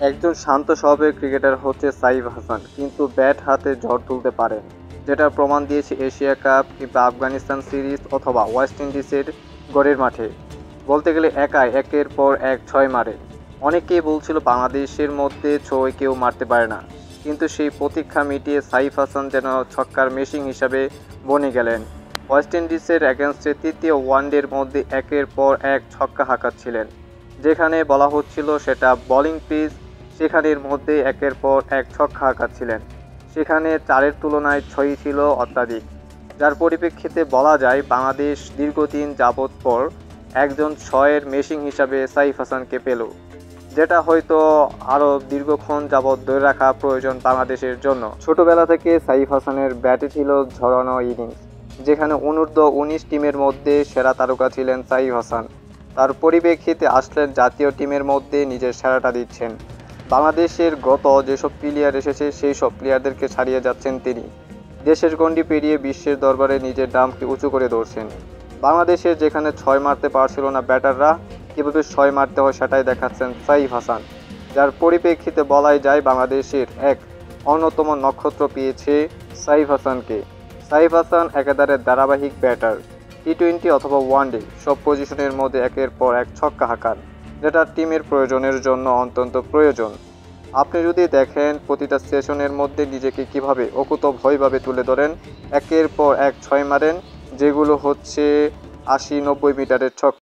একজন শান্ত স্বভাবের ক্রিকেটার হচ্ছে সাইফ হাসান, কিন্তু ব্যাট হাতে ঝড় তুলতে পারেন, যেটার প্রমাণ দিয়েছে এশিয়া কাপ কিংবা আফগানিস্তান সিরিজ অথবা ওয়েস্ট ইন্ডিজের গড়ের মাঠে। বলতে গেলে একাই একের পর এক ছয় মারে। অনেকেই বলছিল বাংলাদেশের মধ্যে ছয় কেউ মারতে পারে না, কিন্তু সেই প্রতীক্ষা মিটিয়ে সাইফ হাসান যেন ছক্কার মেশিন হিসাবে বনে গেলেন। ওয়েস্ট ইন্ডিজের অ্যাগেনস্টে তৃতীয় ওয়ানডের মধ্যে একের পর এক ছক্কা হাঁকাচ্ছিলেন। যেখানে বলা হচ্ছিল সেটা বোলিং পিচ, সেখানের মধ্যে একের পর এক ছক্কা হাঁকাচ্ছিলেন। সেখানে 4-এর তুলনায় 6ই ছিল অত্যাধিক, যার পরিপ্রেক্ষিতে বলা যায় বাংলাদেশ দীর্ঘদিন যাবৎ পর একজন 6-এর মেশিন হিসাবে সাইফ হাসানকে পেল, যেটা হয়তো আরও দীর্ঘক্ষণ যাবৎ ধরে রাখা প্রয়োজন বাংলাদেশের জন্য। ছোটবেলা থেকে সাইফ হাসানের ব্যাটে ছিল ঝরানো ইনিংস, যেখানে অনূর্ধ্ব-19 টিমের মধ্যে সেরা তারকা ছিলেন সাইফ হাসান। তার পরিপ্রেক্ষিতে আসলেন জাতীয় টিমের মধ্যে নিজের সেরাটা দিচ্ছেন। বাংলাদেশের গত যেসব প্লেয়ার এসেছে সেই সব প্লেয়ারদেরকে ছাড়িয়ে যাচ্ছেন তিনি। দেশের গণ্ডি পেরিয়ে বিশ্বের দরবারে নিজের নামকে উঁচু করে ধরছেন। বাংলাদেশের যেখানে 6 মারতে পারছিল না ব্যাটাররা, কীভাবে 6 মারতে হয় সেটাই দেখাচ্ছেন সাইফ হাসান, যার পরিপ্রেক্ষিতে বলাই যায় বাংলাদেশের এক অন্যতম নক্ষত্র পেয়েছে সাইফ হাসানকে। সাইফ হাসান একেবারে ধারাবাহিক ব্যাটার। টি-20 অথবা ওয়ানডে সব পজিশনের মধ্যে একের পর এক ছক্কা হাঁকান, যেটা টিমের প্রয়োজনের জন্য অত্যন্ত প্রয়োজন। আপনি যদি দেখেন প্রতিটা সেশনের মধ্যে নিজেকে কিভাবে অকুতোভয়ভাবে তুলে ধরেন, একের পর এক 6 মারেন, যেগুলো হচ্ছে 80-90 মিটারের ছক্কা।